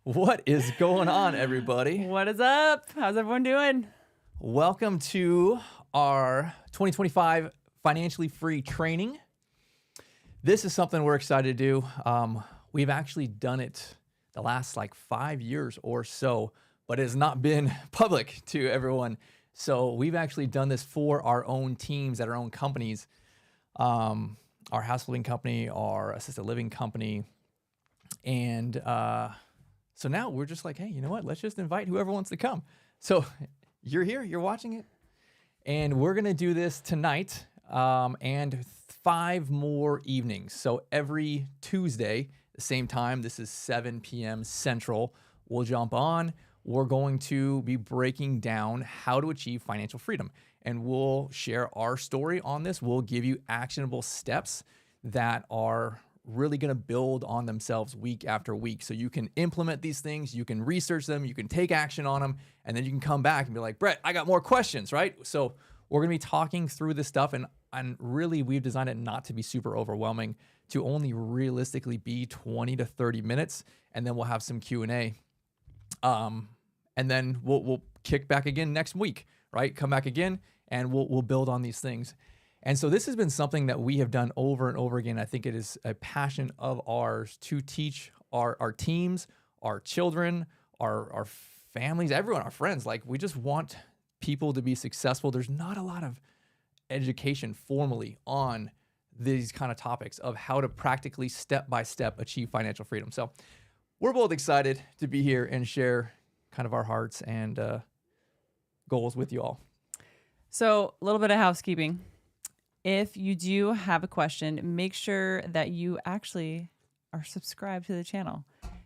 What is going on, everybody? What is up? How's everyone doing? Welcome to our 2025 Financially Free Training. This is something we're excited to do. We've actually done it the last 5 years or so, but it has not been public to everyone. So we've actually done this for our own teams at our own companies, our house living company, our assisted living company, and so now we're just like, hey, you know what? Let's just invite whoever wants to come. So you're here, you're watching it, and we're going to do this tonight and 5 more evenings. So every Tuesday, the same time, this is 7 p.m. Central, we'll jump on. We're going to be breaking down how to achieve financial freedom, and we'll share our story on this. We'll give you actionable steps that are really going to build on themselves week after week. So you can implement these things, you can research them, you can take action on them, and then you can come back and be like, Brett, I got more questions, right? So we're going to be talking through this stuff, and really we've designed it not to be super overwhelming, to only realistically be 20 to 30 minutes, and then we'll have some Q&A. And then we'll kick back again next week, right? Come back again, and we'll build on these things. And so this has been something that we have done over and over again. I think it is a passion of ours to teach our teams, our children, our families, everyone, our friends. We just want people to be successful. There's not a lot of education formally on these kind of topics of how to practically step-by-step achieve financial freedom. So we're both excited to be here and share kind of our hearts and goals with you all. So a little bit of housekeeping. If you do have a question, make sure that you actually are subscribed to the channel.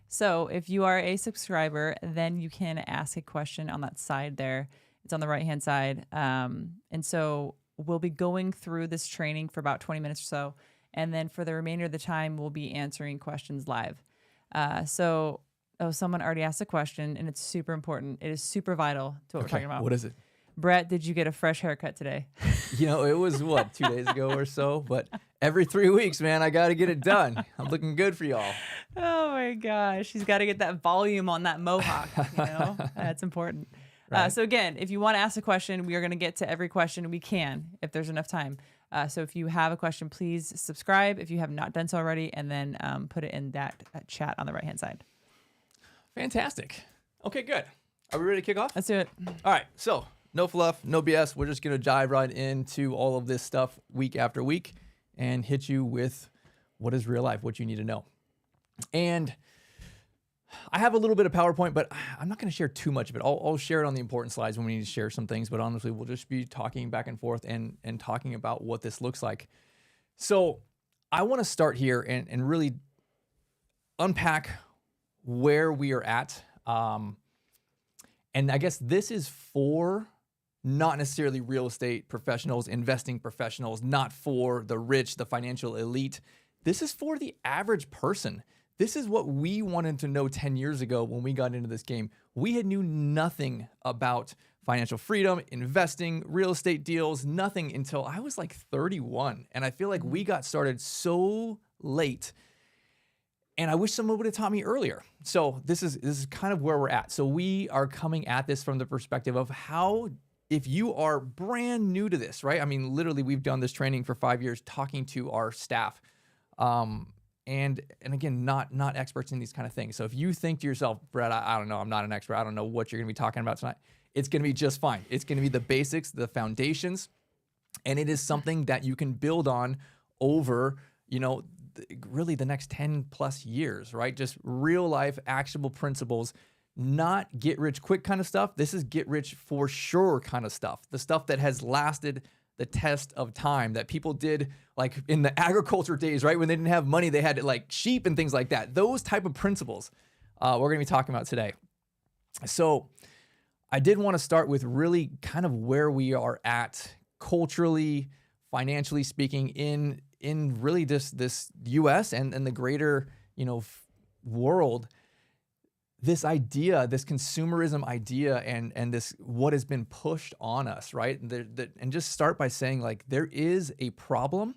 So if you are a subscriber, then you can ask a question on that side there. It's on the right-hand side. And so we'll be going through this training for about 20 minutes or so. And then for the remainder of the time, we'll be answering questions live. Someone already asked a question, and it's super important. It is super vital to what we're talking about. What is it? Brett, did you get a fresh haircut today? It was 2 days ago or so, but every 3 weeks, man, I got to get it done. I'm looking good for y'all. Oh my gosh. He's got to get that volume on that mohawk, That's important. Right. So again, if you want to ask a question, we are going to get to every question we can if there's enough time. So if you have a question, please subscribe if you have not done so already, and then put it in that chat on the right-hand side. Fantastic. Okay, good. Are we ready to kick off? Let's do it. All right, so no fluff, no BS. We're just going to dive right into all of this stuff week after week and hit you with what is real life, what you need to know. And I have a little bit of PowerPoint, but I'm not going to share too much of it. I'll share it on the important slides when we need to share some things, but honestly, we'll just be talking back and forth and talking about what this looks like. So I want to start here and really unpack where we are at. And I guess this is for not necessarily real estate professionals, investing professionals, not for the rich, the financial elite. This is for the average person. This is what we wanted to know 10 years ago when we got into this game. We had knew nothing about financial freedom, investing, real estate deals, nothing until I was 31. And I feel like we got started so late. And I wish someone would have taught me earlier. So this is kind of where we're at. So we are coming at this from the perspective of how, if you are brand new to this, right? I mean, literally, we've done this training for 5 years, talking to our staff, and again, not experts in these kind of things. So if you think to yourself, Brett, I don't know, I'm not an expert, I don't know what you're going to be talking about tonight, it's going to be just fine. It's going to be the basics, the foundations, and it is something that you can build on over, really the next 10 plus years, right? Just real life actionable principles, not get rich quick kind of stuff. This is get rich for sure kind of stuff. The stuff that has lasted the test of time, that people did in the agriculture days, right? When they didn't have money, they had sheep and things like that. Those type of principles we're going to be talking about today. So I did want to start with really kind of where we are at culturally, financially speaking, in really this U.S. and the greater world. This idea, this consumerism idea, and this what has been pushed on us, right? And just start by saying there is a problem,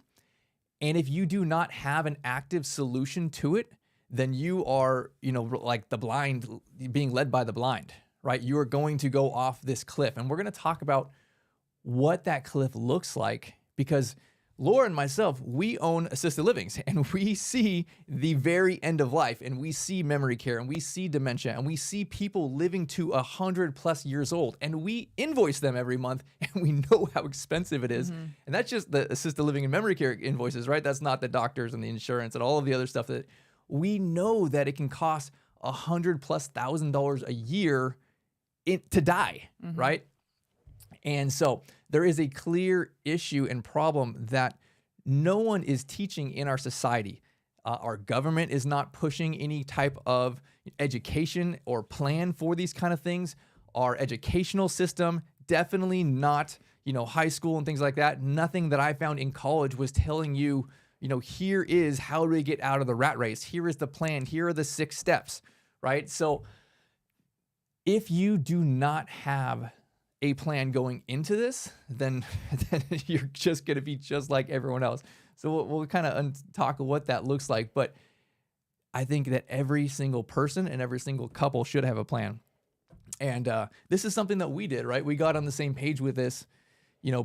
and if you do not have an active solution to it, then you are, like the blind being led by the blind, right? You are going to go off this cliff. And we're going to talk about what that cliff looks like, because Laura and myself, we own assisted livings, and we see the very end of life, and we see memory care, and we see dementia, and we see people living to 100+ years old, and we invoice them every month, and we know how expensive it is. And that's just the assisted living and memory care invoices, right? That's not the doctors and the insurance and all of the other stuff that we know that it can cost $100,000+ a year to die, right? And so there is a clear issue and problem that no one is teaching in our society. Our government is not pushing any type of education or plan for these kind of things. Our educational system, definitely not, high school and things like that. Nothing that I found in college was telling you, here is how to get out of the rat race. Here is the plan. Here are the 6 steps, right? So if you do not have a plan going into this, then you're just going to be just like everyone else. So we'll kind of talk what that looks like. But I think that every single person and every single couple should have a plan. And this is something that we did, right? We got on the same page with this,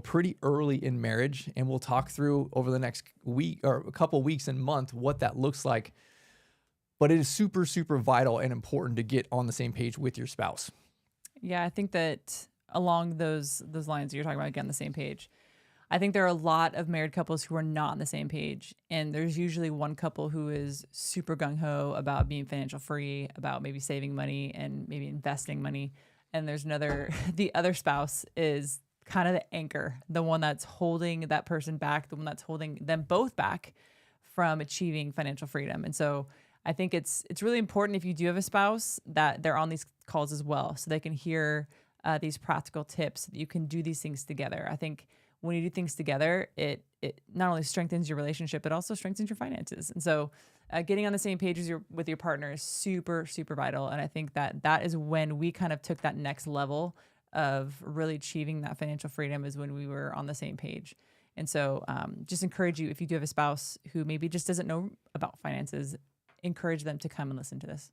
pretty early in marriage. And we'll talk through over the next week or a couple weeks and month what that looks like. But it is super, super vital and important to get on the same page with your spouse. Yeah, I think that along those lines that you're talking about, again, the same page, I think there are a lot of married couples who are not on the same page. And there's usually one couple who is super gung-ho about being financial free, about maybe saving money and maybe investing money. And there's the other spouse is kind of the anchor, the one that's holding that person back, the one that's holding them both back from achieving financial freedom. And so I think it's really important, if you do have a spouse, that they're on these calls as well, so they can hear these practical tips, that you can do these things together. I think when you do things together, it not only strengthens your relationship, it also strengthens your finances. And so getting on the same page with your partner is super, super vital. And I think that is when we kind of took that next level of really achieving that financial freedom, is when we were on the same page. And so just encourage you, if you do have a spouse who maybe just doesn't know about finances, encourage them to come and listen to this.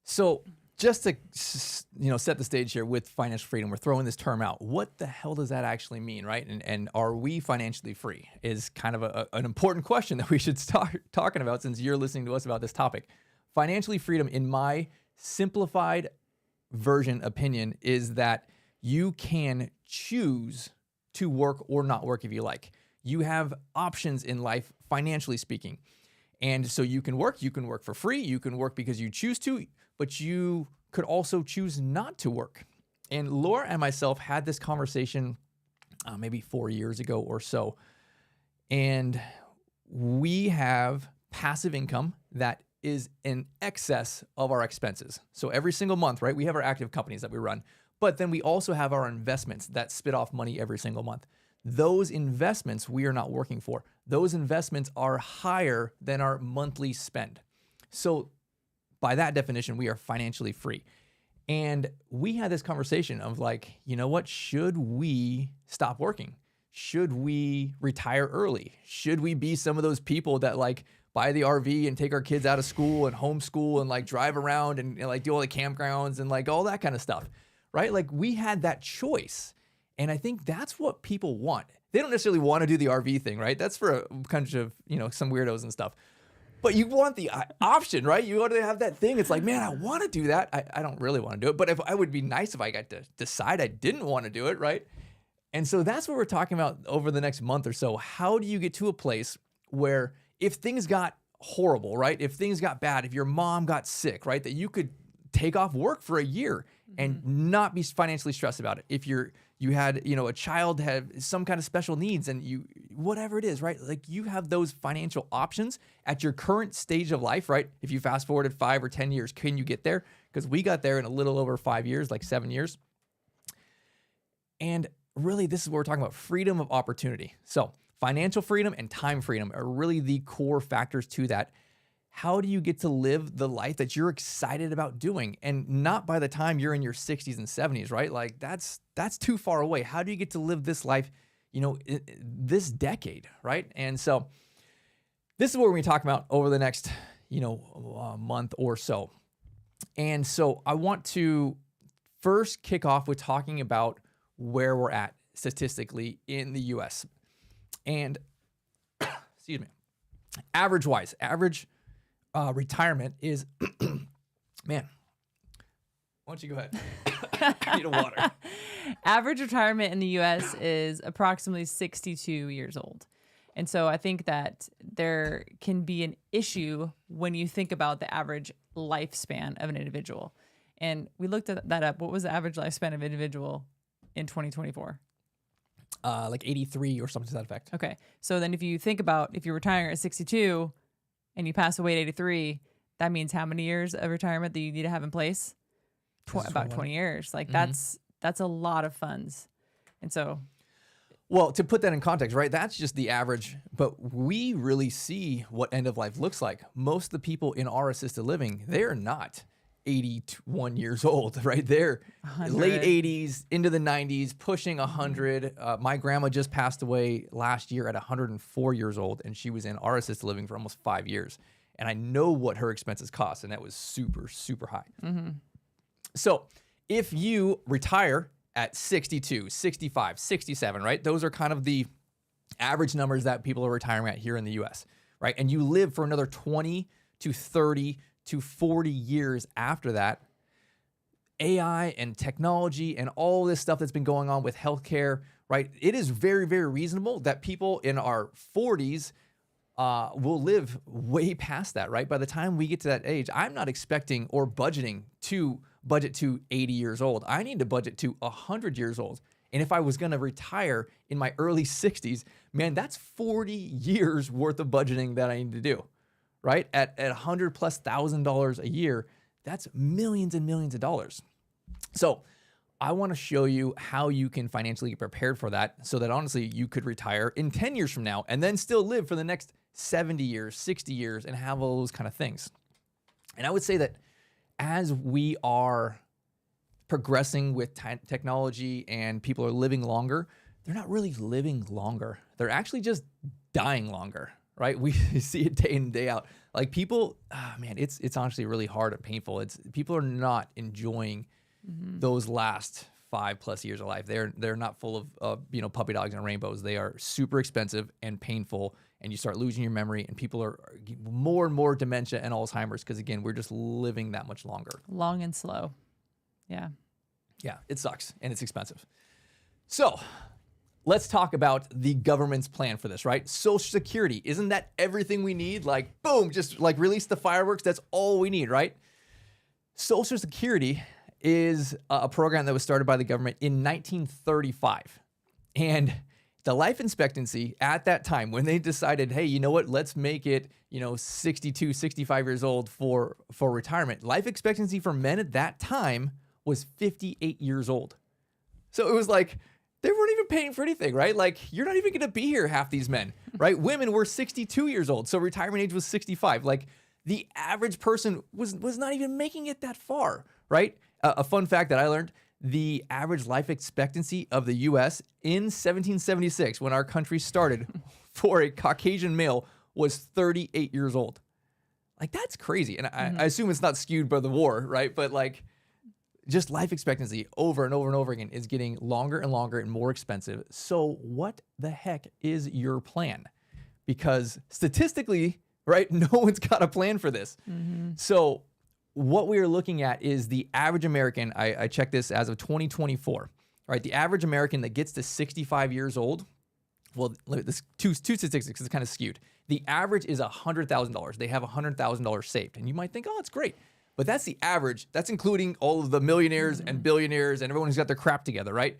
So just to set the stage here with financial freedom, we're throwing this term out. What the hell does that actually mean, right? And are we financially free is kind of an important question that we should start talking about, since you're listening to us about this topic. Financially freedom, in my simplified version opinion, is that you can choose to work or not work if you like. You have options in life, financially speaking. And so you can work for free, you can work because you choose to, but you could also choose not to work. And Laura and myself had this conversation maybe 4 years ago or so. And we have passive income that is in excess of our expenses. So every single month, right, we have our active companies that we run, but then we also have our investments that spit off money every single month. Those investments we are not working for. Those investments are higher than our monthly spend. So by that definition, we are financially free. And we had this conversation of like, you know what? Should we stop working? Should we retire early? Should we be some of those people that like buy the RV and take our kids out of school and homeschool and like drive around and like do all the campgrounds and like all that kind of stuff, right? Like we had that choice. And I think that's what people want. They don't necessarily want to do the RV thing, right? That's for a bunch of, some weirdos and stuff. But you want the option, right? You want to have that thing. It's like, man, I want to do that. I don't really want to do it. But if I would be nice if I got to decide I didn't want to do it, right? And so that's what we're talking about over the next month or so. How do you get to a place where if things got horrible, right? If things got bad, if your mom got sick, right? That you could take off work for a year and not be financially stressed about it. If you had, a child have some kind of special needs and whatever it is, right? Like you have those financial options at your current stage of life, right? If you fast forwarded 5 or 10 years, can you get there? Because we got there in a little over 5 years, like 7 years. And really, this is what we're talking about, freedom of opportunity. So financial freedom and time freedom are really the core factors to that. How do you get to live the life that you're excited about doing? And not by the time you're in your 60s and 70s, right? Like that's too far away. How do you get to live this life, this decade, right? And so this is what we're going to talk about over the next, month or so. And so I want to first kick off with talking about where we're at statistically in the US. And excuse me, average retirement is, man, why don't you go ahead? I need a water. Average retirement in the US is approximately 62 years old. And so I think that there can be an issue when you think about the average lifespan of an individual. And we looked at that up. What was the average lifespan of an individual in 2024? Like 83 or something to that effect. Okay. So then if you think about if you're retiring at 62 and you pass away at 83, that means how many years of retirement that you need to have in place? About 20 years. Like that's a lot of funds. And so, well, to put that in context, right? That's just the average, but we really see what end of life looks like. Most of the people in our assisted living, they're not 81 years old, right? They're 100. late 80s into the 90s, pushing 100. My grandma just passed away last year at 104 years old, and she was in our assisted living for almost 5 years. And I know what her expenses cost, and that was super, super high. So if you retire at 62, 65, 67, right? Those are kind of the average numbers that people are retiring at here in the US, right? And you live for another 20 to 30 to 40 years after that. AI and technology and all this stuff that's been going on with healthcare, right? It is very, very reasonable that people in our 40s will live way past that, right? By the time we get to that age, I'm not expecting or budget to 80 years old. I need to budget to 100 years old. And if I was going to retire in my early 60s, man, that's 40 years worth of budgeting that I need to do, right? At $100,000+ a year, that's millions and millions of dollars. So I want to show you how you can financially get prepared for that so that honestly you could retire in 10 years from now and then still live for the next 70 years, 60 years and have all those kind of things. And I would say that as we are progressing with technology and people are living longer, they're not really living longer. They're actually just dying longer, right? We see it day in, day out. Like people, man, it's honestly really hard and painful. People are not enjoying those last 5+ years of life. They're not full of puppy dogs and rainbows. They are super expensive and painful, and you start losing your memory, and people are more and more dementia and Alzheimer's because again, we're just living that much longer. Long and slow. Yeah. Yeah, it sucks and it's expensive. So let's talk about the government's plan for this, right? Social Security, isn't that everything we need? Like, boom, just like release the fireworks. That's all we need, right? Social Security is a program that was started by the government in 1935. And the life expectancy at that time, when they decided, hey, you know what, let's make it, 62, 65 years old for retirement, life expectancy for men at that time was 58 years old. So it was like, they weren't even paying for anything, right? Like, you're not even going to be here, half these men, right? Women were 62 years old. So retirement age was 65. Like, the average person was not even making it that far, right? A fun fact that I learned, the average life expectancy of the U.S. in 1776, when our country started, for a Caucasian male was 38 years old. Like, that's crazy. And I assume it's not skewed by the war, right? But like, just life expectancy over and over and over again is getting longer and longer and more expensive. So what the heck is your plan? Because statistically, right, no one's got a plan for this. So what we are looking at is the average American. I checked this as of 2024, right? The average American that gets to 65 years old, well, this two statistics is kind of skewed. The average is $100,000. They have $100,000 saved. And you might think, oh, it's great. But that's the average. That's including all of the millionaires and billionaires and everyone who's got their crap together, right?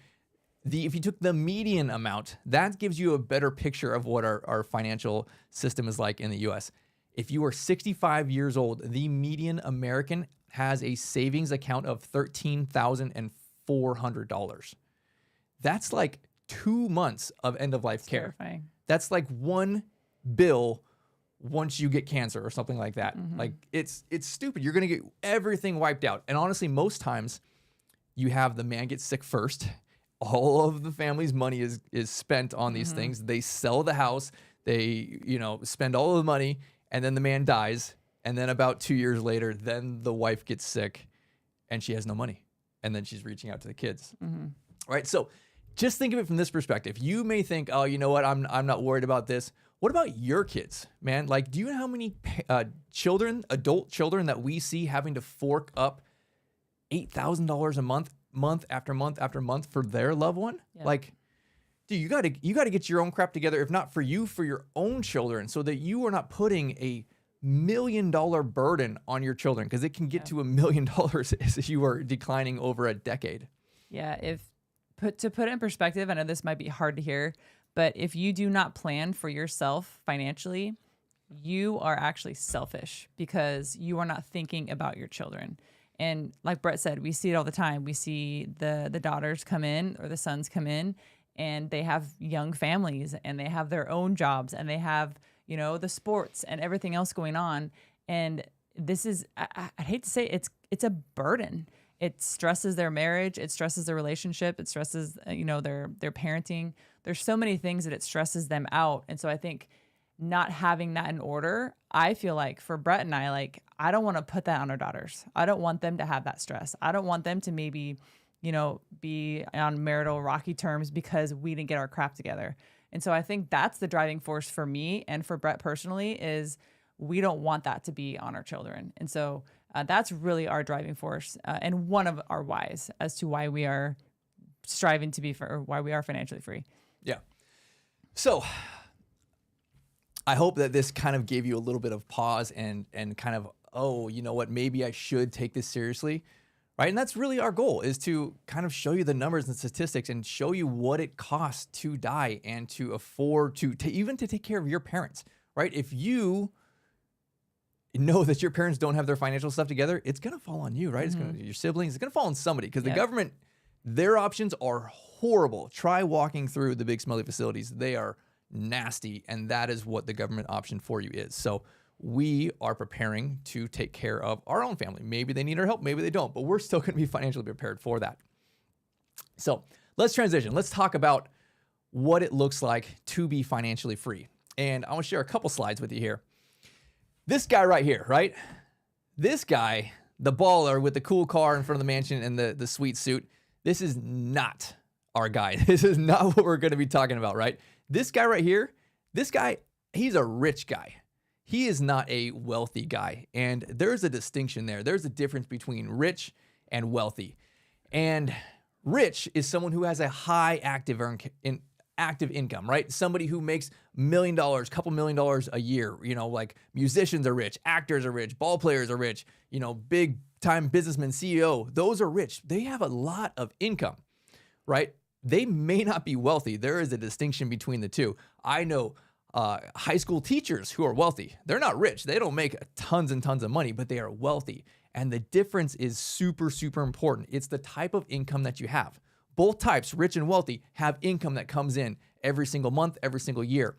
If you took the median amount, that gives you a better picture of what our financial system is like in the US. If you are 65 years old, the median American has a savings account of $13,400. That's like 2 months of end-of-life care. Terrifying. That's like one bill once you get cancer or something like that. Like, it's stupid. You're going to get everything wiped out. And honestly, most times you have the man get sick first. All of the family's money is spent on these things. They sell the house. They, spend all of the money, and then the man dies. And then about 2 years later, then the wife gets sick and she has no money. And then she's reaching out to the kids. Right? So just think of it from this perspective. You may think, oh, you know what? I'm not worried about this. What about your kids, man? Like, do you know how many children, adult children that we see having to fork up $8,000 a month after month after month for their loved one? Yeah. Like, dude, you got to get your own crap together, if not for you, for your own children, so that you are not putting a $1 million burden on your children, because it can get to $1 million if you are declining over a decade. Yeah, to put it in perspective, I know this might be hard to hear, but if you do not plan for yourself financially, you are actually selfish because you are not thinking about your children. And like Brett said, we see it all the time. We see the daughters come in or the sons come in, and they have young families and they have their own jobs and they have, you know, the sports and everything else going on. And this is, I'd hate to say it's a burden. It stresses their marriage. It stresses their relationship. It stresses, you know, their parenting. There's so many things that it stresses them out. And so I think not having that in order, I feel like for Brett and I, like, I don't want to put that on our daughters. I don't want them to have that stress. I don't want them to maybe, you know, be on marital rocky terms because we didn't get our crap together. And so I think that's the driving force for me and for Brett personally, is we don't want that to be on our children. And so that's really our driving force and one of our whys as to why we are striving to be or why we are financially free. Yeah. So I hope that this kind of gave you a little bit of pause and kind of, oh, you know what, maybe I should take this seriously, right? And that's really our goal, is to kind of show you the numbers and statistics and show you what it costs to die and to afford to even to take care of your parents, right? If you know that your parents don't have their financial stuff together, it's going to fall on you, right? It's going to, your siblings, it's going to fall on somebody, because the government, their options are horrible. Try walking through the big smelly facilities. They are nasty, and that is what the government option for you is. So we are preparing to take care of our own family. Maybe they need our help, maybe they don't, but we're still going to be financially prepared for that. So let's transition. Let's talk about what it looks like to be financially free. And I want to share a couple slides with you here. This guy right here, right? This guy, the baller with the cool car in front of the mansion and the sweet suit, this is not our guy. This is not what we're going to be talking about, right? This guy right here, this guy, he's a rich guy. He is not a wealthy guy. And there's a distinction there. There's a difference between rich and wealthy. And rich is someone who has a high active income, right? Somebody who makes $1 million, couple $1 million a year. You know, like musicians are rich, actors are rich, ball players are rich, you know, big time businessman, CEO, those are rich. They have a lot of income, right? They may not be wealthy. There is a distinction between the two. I know high school teachers who are wealthy. They're not rich. They don't make tons and tons of money, but they are wealthy. And the difference is super, super important. It's the type of income that you have. Both types, rich and wealthy, have income that comes in every single month, every single year.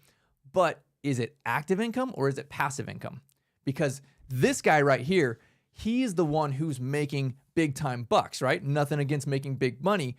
But is it active income or is it passive income? Because this guy right here, he's the one who's making big time bucks, right? Nothing against making big money,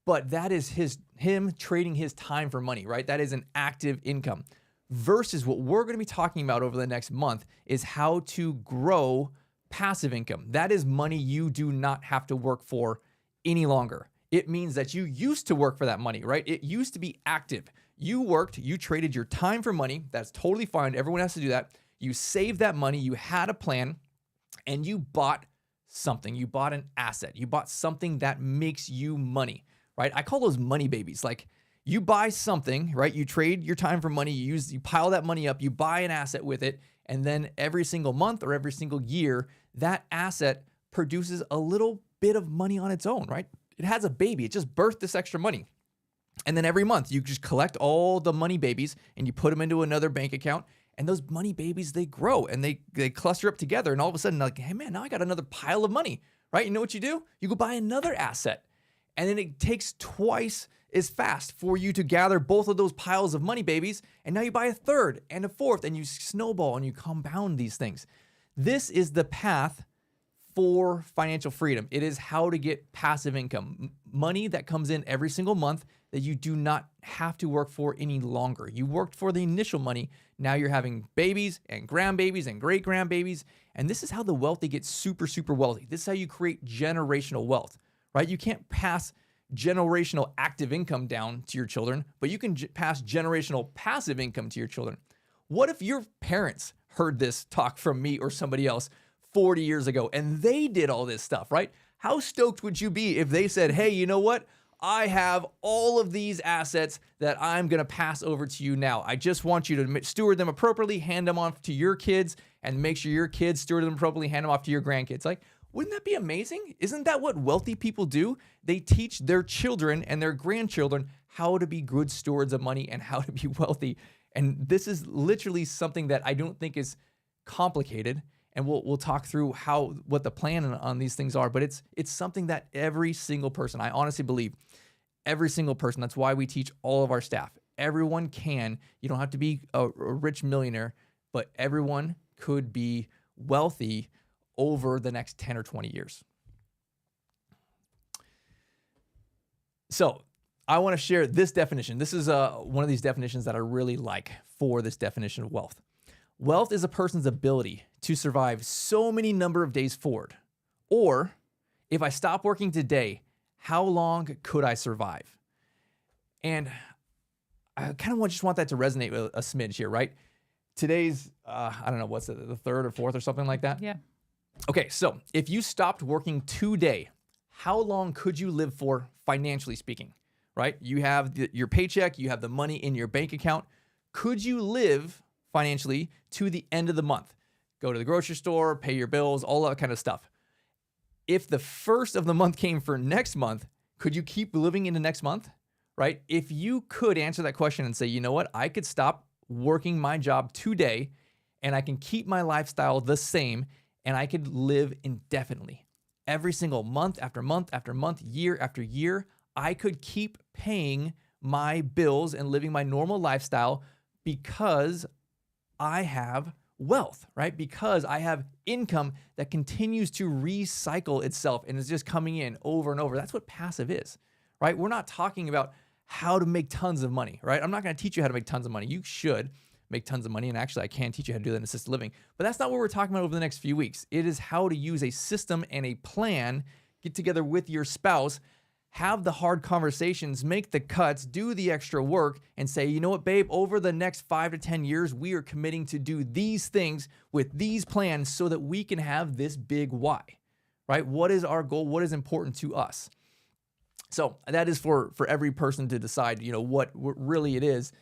but that is him trading his time for money, right? That is an active income. Versus what we're going to be talking about over the next month is how to grow passive income. That is money you do not have to work for any longer. It means that you used to work for that money, right? It used to be active. You worked, you traded your time for money. That's totally fine. Everyone has to do that. You saved that money. You had a plan and you bought something. You bought an asset. You bought something that makes you money, right? I call those money babies. Like, you buy something, right? You trade your time for money. You pile that money up. You buy an asset with it. And then every single month or every single year, that asset produces a little bit of money on its own, right? It has a baby. It just birthed this extra money. And then every month you just collect all the money babies and you put them into another bank account. And those money babies, they grow and they cluster up together. And all of a sudden, like, hey man, now I got another pile of money, right? You know what you do? You go buy another asset. And then it takes twice as fast for you to gather both of those piles of money babies. And now you buy a third and a fourth and you snowball and you compound these things. This is the path for financial freedom. It is how to get passive income, money that comes in every single month that you do not have to work for any longer. You worked for the initial money. Now you're having babies and grandbabies and great grandbabies. And this is how the wealthy get super, super wealthy. This is how you create generational wealth, right? You can't pass generational active income down to your children, but you can pass generational passive income to your children. What if your parents heard this talk from me or somebody else 40 years ago and they did all this stuff, right? How stoked would you be if they said, hey, you know what? I have all of these assets that I'm going to pass over to you now. I just want you to steward them appropriately, hand them off to your kids, and make sure your kids steward them appropriately, hand them off to your grandkids. Like, wouldn't that be amazing? Isn't that what wealthy people do? They teach their children and their grandchildren how to be good stewards of money and how to be wealthy. And this is literally something that I don't think is complicated. And we'll talk through what the plan on these things are. But it's something that every single person, I honestly believe, every single person, that's why we teach all of our staff. Everyone can. You don't have to be a rich millionaire, but everyone could be wealthy over the next 10 or 20 years. So I want to share this definition. This is one of these definitions that I really like for this definition of wealth. Wealth is a person's ability to survive so many number of days forward. Or if I stop working today, how long could I survive? And I kind of just want that to resonate with a smidge here, right? Today's, I don't know, what's it, the 3rd or 4th or something like that? Yeah. Okay, so if you stopped working today, how long could you live for financially speaking, right? You have your paycheck, you have the money in your bank account. Could you live financially to the end of the month? Go to the grocery store, pay your bills, all that kind of stuff. If the first of the month came for next month, could you keep living into next month, right? If you could answer that question and say, you know what, I could stop working my job today and I can keep my lifestyle the same and I could live indefinitely. Every single month after month after month, year after year, I could keep paying my bills and living my normal lifestyle because I have wealth, right? Because I have income that continues to recycle itself and is just coming in over and over. That's what passive is, right? We're not talking about how to make tons of money, right? I'm not going to teach you how to make tons of money. You should make tons of money. And actually, I can teach you how to do that in assisted living. But that's not what we're talking about over the next few weeks. It is how to use a system and a plan, get together with your spouse, have the hard conversations, make the cuts, do the extra work, and say, you know what, babe, over the next 5 to 10 years, we are committing to do these things with these plans so that we can have this big why, right? What is our goal? What is important to us? So that is for every person to decide, you know, what really it is.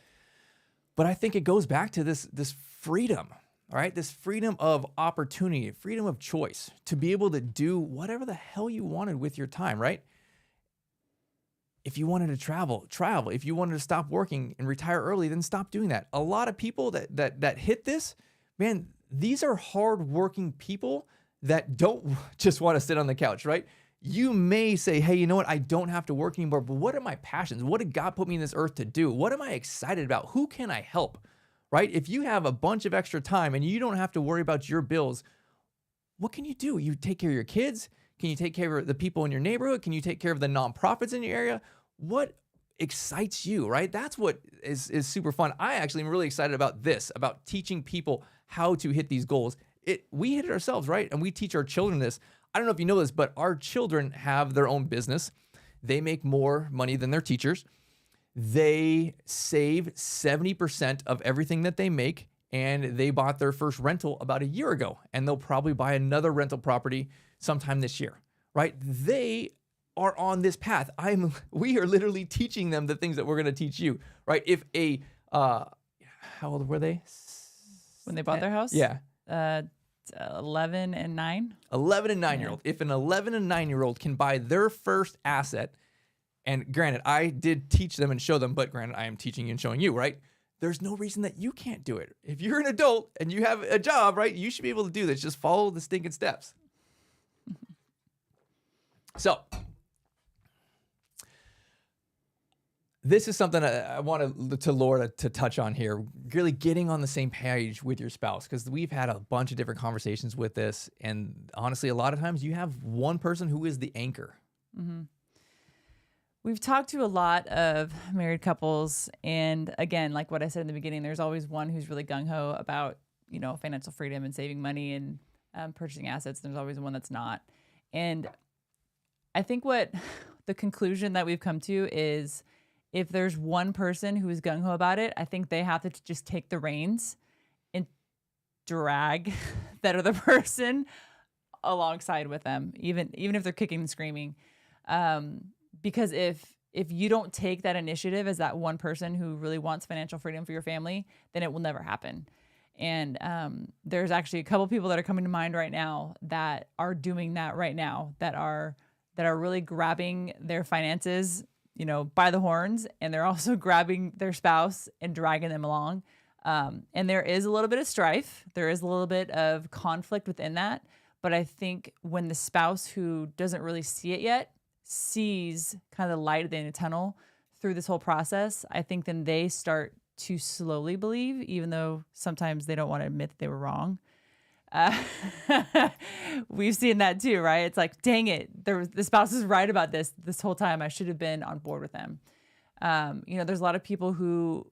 But I think it goes back to this freedom, all right? This freedom of opportunity, freedom of choice to be able to do whatever the hell you wanted with your time, right? If you wanted to travel. If you wanted to stop working and retire early, then stop doing that. A lot of people that hit this, man, these are hardworking people that don't just want to sit on the couch, right? You may say, hey, you know what? I don't have to work anymore, but what are my passions? What did God put me in this earth to do? What am I excited about? Who can I help, right? If you have a bunch of extra time and you don't have to worry about your bills, what can you do? You take care of your kids. Can you take care of the people in your neighborhood? Can you take care of the nonprofits in your area? What excites you, right? That's what is super fun. I actually am really excited about this, about teaching people how to hit these goals. We hit it ourselves, right? And we teach our children this. I don't know if you know this, but our children have their own business. They make more money than their teachers. They save 70% of everything that they make, and they bought their first rental about a year ago, and they'll probably buy another rental property sometime this year, right? They are on this path. We are literally teaching them the things that we're going to teach you, right? If how old were they? When they bought their house? Yeah. 11 and 9. 11 and 9-year-old. If an 11 and 9-year-old can buy their first asset, and granted, I did teach them and show them, but granted, I am teaching you and showing you, right? There's no reason that you can't do it. If you're an adult and you have a job, right, you should be able to do this. Just follow the stinking steps. So, this is something I wanted to Laura to touch on here, really getting on the same page with your spouse, because we've had a bunch of different conversations with this. And honestly, a lot of times you have one person who is the anchor. Mm-hmm. We've talked to a lot of married couples, and again, like what I said in the beginning, there's always one who's really gung-ho about, financial freedom and saving money and purchasing assets. There's always one that's not. And I think what the conclusion that we've come to is, if there's one person who is gung-ho about it, I think they have to just take the reins and drag that other person alongside with them, even if they're kicking and screaming. Because if you don't take that initiative as that one person who really wants financial freedom for your family, then it will never happen. And there's actually a couple people that are coming to mind right now that are doing that right now, that are really grabbing their finances, by the horns, and they're also grabbing their spouse and dragging them along. And there is a little bit of strife. There is a little bit of conflict within that. But I think when the spouse who doesn't really see it yet sees kind of the light at the end of the tunnel through this whole process, I think then they start to slowly believe, even though sometimes they don't want to admit that they were wrong. We've seen that too, right? It's like, dang it, the spouse is right about this whole time. I should have been on board with them. There's a lot of people who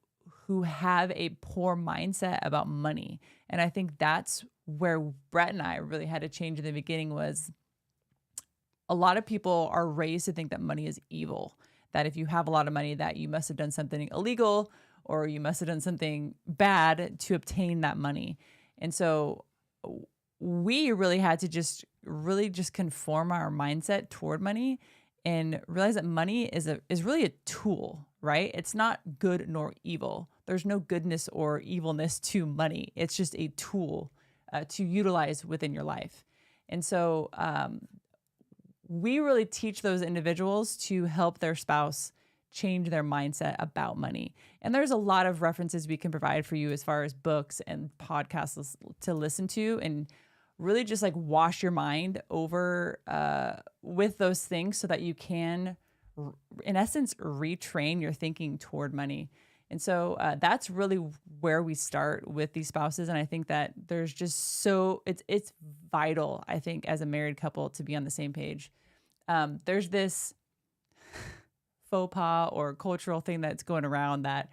have a poor mindset about money. And I think that's where Brett and I really had to change in the beginning. Was a lot of people are raised to think that money is evil, that if you have a lot of money, that you must have done something illegal or you must have done something bad to obtain that money. And so we really had to just conform our mindset toward money and realize that money is really a tool, right? It's not good nor evil. There's no goodness or evilness to money. It's just a tool to utilize within your life. And so we really teach those individuals to help their spouse change their mindset about money. And there's a lot of references we can provide for you as far as books and podcasts to listen to, and really just like wash your mind over with those things so that you can, in essence, retrain your thinking toward money. And so that's really where we start with these spouses. And I think that there's just it's vital, I think, as a married couple to be on the same page. There's this faux pas or cultural thing that's going around that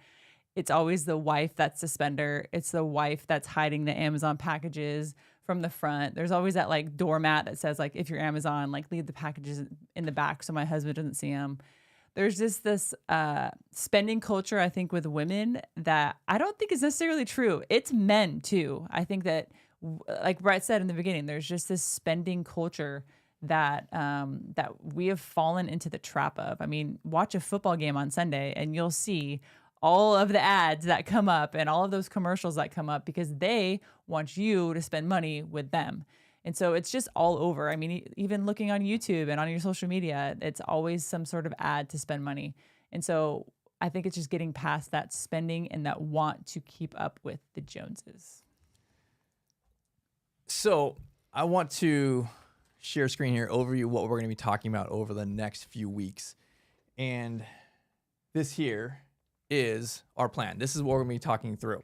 it's always the wife that's the spender. It's the wife that's hiding the Amazon packages from the front. There's always that like doormat that says like, if you're Amazon, like leave the packages in the back so my husband doesn't see them. There's just this spending culture, I think, with women that I don't think is necessarily true. It's men too. I think that, like Brett said in the beginning, there's just this spending culture that we have fallen into the trap of. I mean, watch a football game on Sunday and you'll see all of the ads that come up and all of those commercials that come up because they want you to spend money with them. And so it's just all over. I mean, even looking on YouTube and on your social media, it's always some sort of ad to spend money. And so I think it's just getting past that spending and that want to keep up with the Joneses. So I want to share screen here, overview what we're going to be talking about over the next few weeks. And this here is our plan. This is what we're going to be talking through.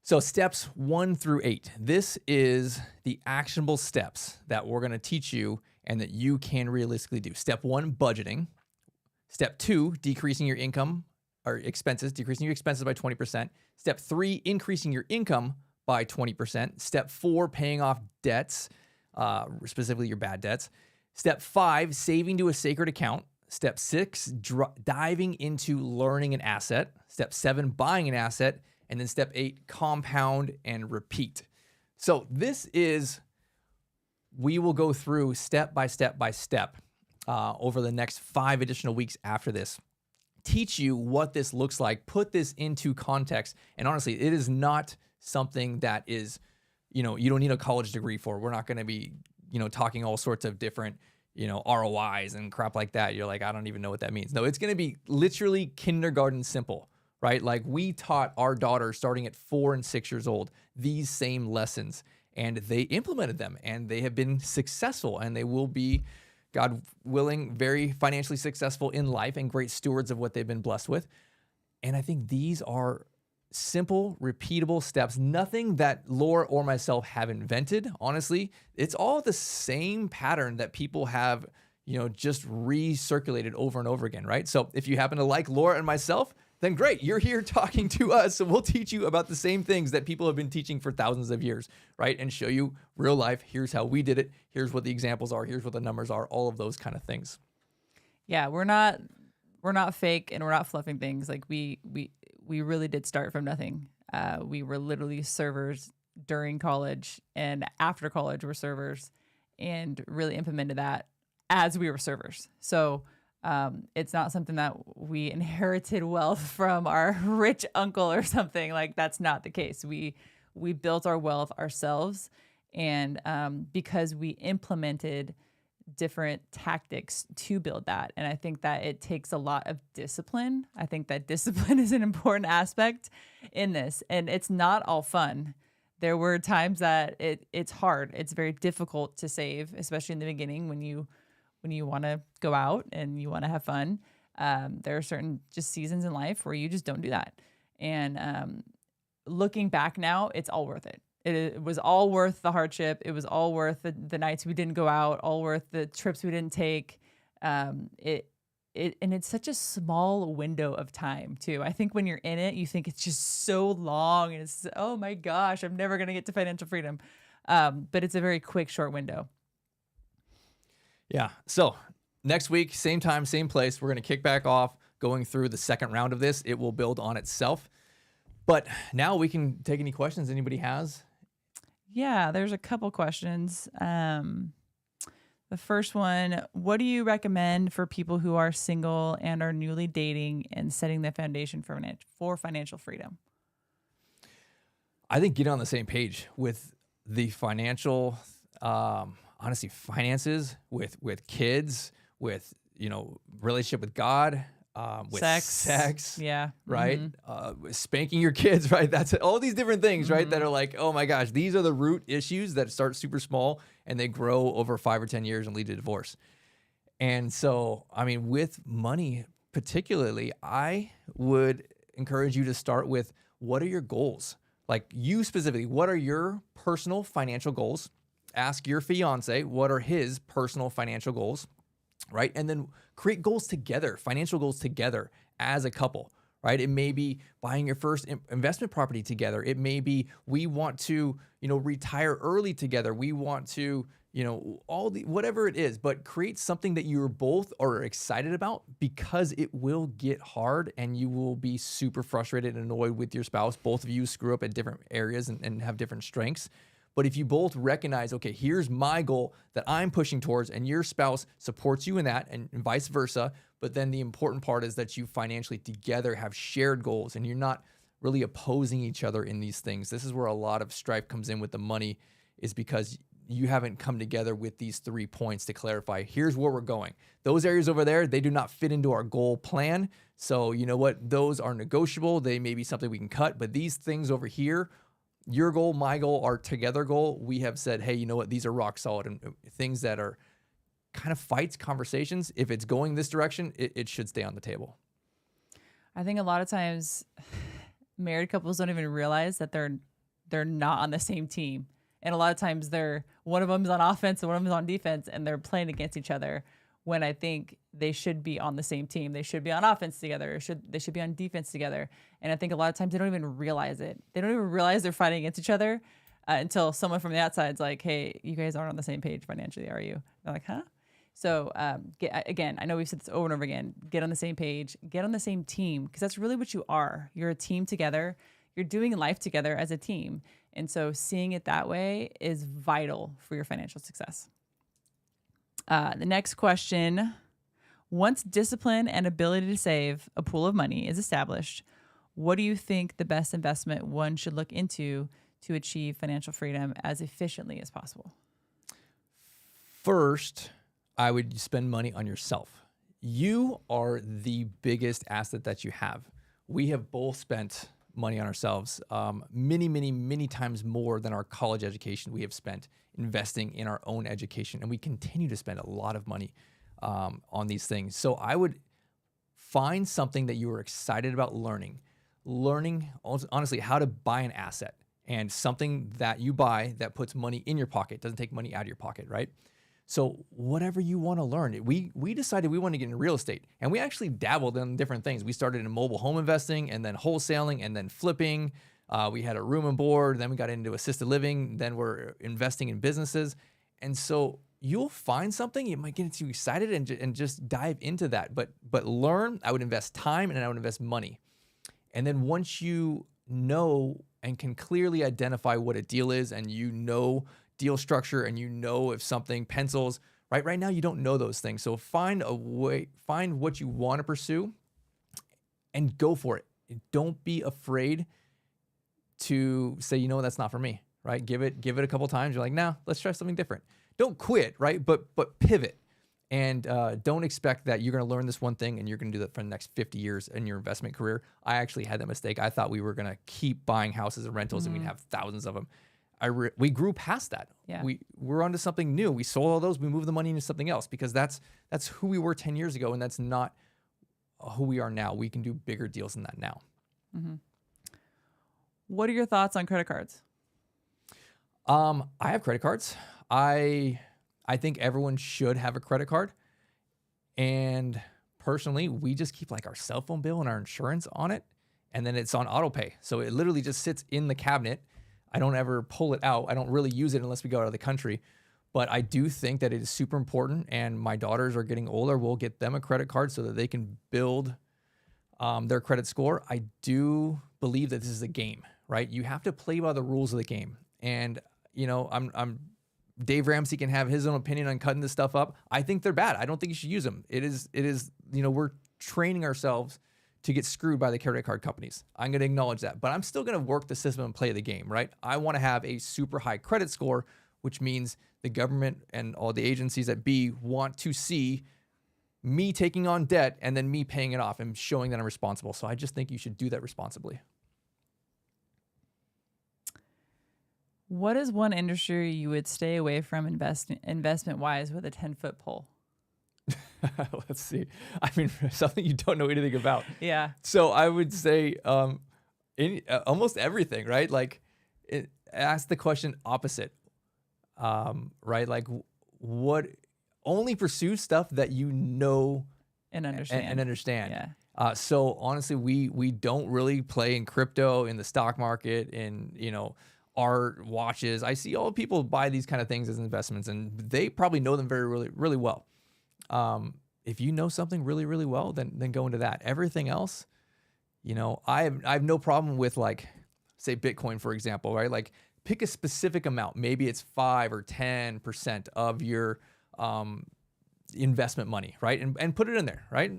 So steps 1 through 8. This is the actionable steps that we're going to teach you and that you can realistically do. Step 1, budgeting. Step 2, decreasing your income or expenses, decreasing your expenses by 20%. Step 3, increasing your income by 20%. Step 4, paying off debts, specifically your bad debts. Step 5, saving to a sacred account. Step 6, diving into learning an asset. Step 7, buying an asset. And then step 8, compound and repeat. So this is, we will go through step by step by step over the next 5 additional weeks after this. Teach you what this looks like, put this into context. And honestly, it is not something that is, you don't need a college degree for. We're not going to be, talking all sorts of different, ROIs and crap like that. You're like, I don't even know what that means. No, it's going to be literally kindergarten simple. Right? Like we taught our daughter starting at 4 and 6 years old, these same lessons, and they implemented them and they have been successful and they will be, God willing, very financially successful in life and great stewards of what they've been blessed with. And I think these are simple, repeatable steps, nothing that Laura or myself have invented. Honestly, it's all the same pattern that people have, just recirculated over and over again, right? So if you happen to like Laura and myself, then great, you're here talking to us. So we'll teach you about the same things that people have been teaching for thousands of years, right? And show you real life. Here's how we did it. Here's what the examples are. Here's what the numbers are. All of those kind of things. Yeah, we're not fake and we're not fluffing things. Like we really did start from nothing. We were literally servers during college, and after college we're servers, and really implemented that as we were servers. So it's not something that we inherited wealth from our rich uncle or something. Like, that's not the case. We built our wealth ourselves, and because we implemented different tactics to build that. And I think that it takes a lot of discipline. I think that discipline is an important aspect in this, and it's not all fun. There were times that it's hard. It's very difficult to save, especially in the beginning when you want to go out and you want to have fun. There are certain just seasons in life where you just don't do that. And looking back now, it's all worth it. It was all worth the hardship. It was all worth the nights we didn't go out, all worth the trips we didn't take. And it's such a small window of time too. I think when you're in it, you think it's just so long and it's, oh my gosh, I'm never going to get to financial freedom. But it's a very quick, short window. Yeah. So next week, same time, same place, we're going to kick back off going through the second round of this. It will build on itself. But now we can take any questions anybody has. Yeah, there's a couple questions. The first one, what do you recommend for people who are single and are newly dating and setting the foundation for financial freedom? I think get on the same page with the financial, honestly, finances, with kids, with, relationship with God, with sex, yeah, right? Spanking your kids, right? That's it. All these different things, right? That are like, oh my gosh, these are the root issues that start super small and they grow over 5 or 10 years and lead to divorce. And so, with money particularly, I would encourage you to start with, what are your goals? Like, you specifically, what are your personal financial goals? Ask your fiance, what are his personal financial goals? Right? And then create goals together, financial goals together as a couple, right? It may be buying your first investment property together. It may be, we want to, retire early together. We want to, whatever it is, but create something that you both are excited about, because it will get hard and you will be super frustrated and annoyed with your spouse. Both of you screw up at different areas and have different strengths. But if you both recognize, okay, here's my goal that I'm pushing towards, and your spouse supports you in that, and vice versa. But then the important part is that you financially together have shared goals and you're not really opposing each other in these things. This is where a lot of strife comes in with the money, is because you haven't come together with these 3 points to clarify, here's where we're going. Those areas over there, they do not fit into our goal plan. So you know what? Those are negotiable. They may be something we can cut, but these things over here, your goal, my goal, our together goal, we have said, hey, you know what? These are rock solid, and things that are kind of fights, conversations. If it's going this direction, it should stay on the table. I think a lot of times married couples don't even realize that they're not on the same team. And a lot of times one of them is on offense and one of them is on defense, and they're playing against each other, when I think they should be on the same team. They should be on offense together. They should be on defense together. And I think a lot of times they don't even realize it. They don't even realize they're fighting against each other until someone from the outside is like, hey, you guys aren't on the same page financially, are you? They're like, huh? So again, I know we've said this over and over again, get on the same page, get on the same team, because that's really what you are. You're a team together. You're doing life together as a team. And so seeing it that way is vital for your financial success. The next question, once discipline and ability to save a pool of money is established, what do you think the best investment one should look into to achieve financial freedom as efficiently as possible? First, I would spend money on yourself. You are the biggest asset that you have. We have both spent money on ourselves many, many, many times more than our college education we have spent investing in our own education. And we continue to spend a lot of money on these things. So I would find something that you are excited about learning, honestly, how to buy an asset, and something that you buy that puts money in your pocket, doesn't take money out of your pocket, right? So whatever you want to learn, we decided we want to get into real estate, and we actually dabbled in different things. We started in mobile home investing, and then wholesaling, and then flipping. We had a room and board, then we got into assisted living, then we're investing in businesses. And so you'll find something, it might get you excited and just dive into that. But learn, I would invest time and I would invest money. And then once you know and can clearly identify what a deal is, and you know deal structure, and you know if something pencils, right now you don't know those things. So find a way, find what you want to pursue and go for it. Don't be afraid to say, you know, that's not for me, right? Give it a couple times. You're like, nah, let's try something different. Don't quit, right? But pivot. And don't expect that you're going to learn this one thing and you're going to do that for the next 50 years in your investment career. I actually had that mistake. I thought we were going to keep buying houses and rentals and we'd have thousands of them. We grew past that. Yeah. We're onto something new. We sold all those. We moved the money into something else, because that's who we were 10 years ago, and that's not who we are now. We can do bigger deals than that now. Mm-hmm. What are your thoughts on credit cards? I have credit cards. I think everyone should have a credit card. And personally, we just keep like our cell phone bill and our insurance on it, and then it's on auto pay. So it literally just sits in the cabinet. I don't ever pull it out. I don't really use it unless we go out of the country. But I do think that it is super important, and my daughters are getting older. We'll get them a credit card so that they can build their credit score. I do believe that this is a game, right? You have to play by the rules of the game. And, you know, I'm Dave Ramsey can have his own opinion on cutting this stuff up. I think they're bad. I don't think you should use them. It is, you know, we're training ourselves to get screwed by the credit card companies. I'm going to acknowledge that, but I'm still going to work the system and play the game, right? I want to have a super high credit score, which means the government and all the agencies at B want to see me taking on debt and then me paying it off and showing that I'm responsible. So I just think you should do that responsibly. What is one industry you would stay away from investment-wise with a 10-foot pole? Let's see. I mean, something you don't know anything about. Yeah. So I would say almost everything, right? Like, ask the question opposite, right? Like, what only pursue stuff that you know And understand. and understand. Yeah. So honestly, we don't really play in crypto, in the stock market, in, you know, art, watches. I see all people buy these kind of things as investments, and they probably know them really well. If you know something really, really well, then go into that. Everything else, you know, I have no problem with, like, say Bitcoin, for example, right? Like, pick a specific amount. Maybe it's 5 or 10% of your investment money, right? And put it in there, right?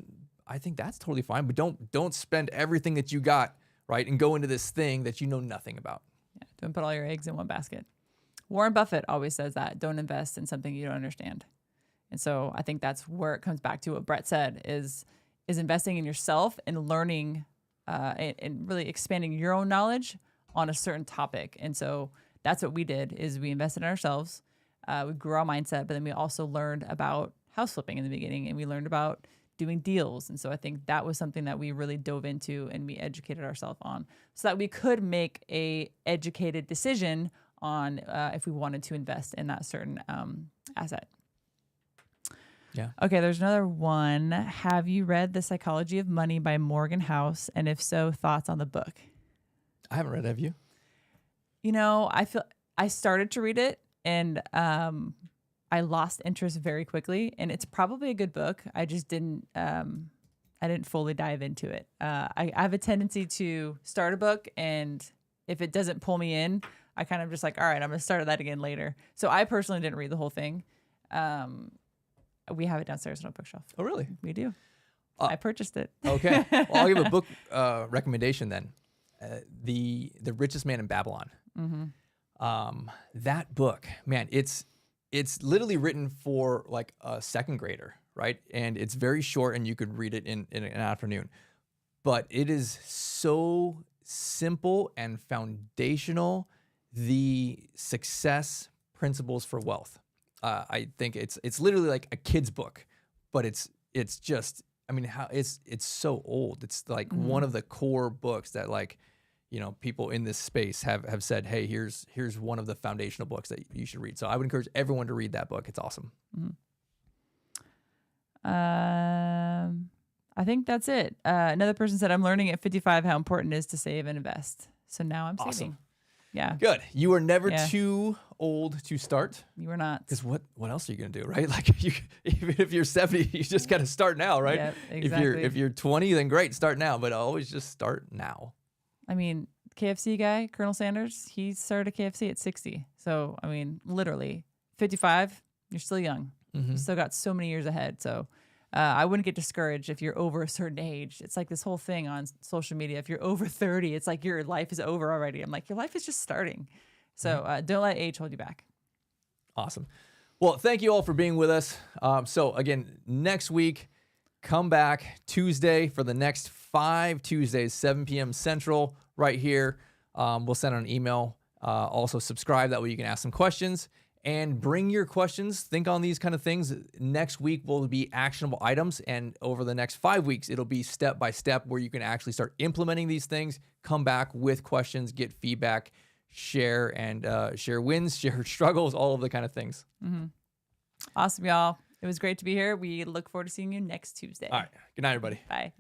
I think that's totally fine, but don't spend everything that you got, right? And go into this thing that you know nothing about. Yeah. Don't put all your eggs in one basket. Warren Buffett always says that. Don't invest in something you don't understand. And so I think that's where it comes back to what Brett said is investing in yourself and learning and really expanding your own knowledge on a certain topic. And so that's what we did is we invested in ourselves. We grew our mindset, but then we also learned about house flipping in the beginning, and we learned about doing deals. And so I think that was something that we really dove into and we educated ourselves on so that we could make a educated decision on if we wanted to invest in that certain asset. Yeah. Okay, there's another one. Have you read The Psychology of Money by Morgan House? And if so, thoughts on the book? I haven't read it. Have you? You know, I started to read it and I lost interest very quickly. And it's probably a good book. I just didn't fully dive into it. I have a tendency to start a book, and if it doesn't pull me in, I kind of just like, all right, I'm going to start that again later. So I personally didn't read the whole thing. We have it downstairs on a bookshelf. Oh, really? We do. I purchased it. Okay. Well, I'll give a book recommendation then. The Richest Man in Babylon. Mm-hmm. That book, man, it's literally written for like a second grader, right? And it's very short, and you could read it in an afternoon. But it is so simple and foundational. The success principles for wealth. I think it's literally like a kid's book, but it's just, I mean, how it's so old. It's like one of the core books that, like, people in this space have said, hey, here's one of the foundational books that you should read. So I would encourage everyone to read that book. It's awesome. I think that's it. Another person said, I'm learning at 55 how important it is to save and invest. So now I'm saving. Awesome. Yeah. Good. You are never too old to start. You are not. Because what else are you going to do, right? Like even if you're 70, you just got to start now, right? Yep, exactly. If you're 20, then great, start now. But always just start now. I mean, KFC guy, Colonel Sanders, he started a KFC at 60. So, I mean, literally 55, you're still young. You still got so many years ahead. So I wouldn't get discouraged if you're over a certain age. It's like this whole thing on social media. If you're over 30, it's like your life is over already. I'm like, your life is just starting. So don't let age hold you back. Awesome. Well, thank you all for being with us. So again, next week, come back Tuesday for the next 5 Tuesdays, 7 p.m. Central, right here. We'll send out an email. Also subscribe. That way you can ask some questions. And bring your questions. Think on these kind of things. Next week will be actionable items. And over the next 5 weeks, it'll be step by step where you can actually start implementing these things. Come back with questions, get feedback, share wins, share struggles, all of the kind of things. Awesome, y'all. It was great to be here. We look forward to seeing you next Tuesday. All right. Good night, everybody. Bye.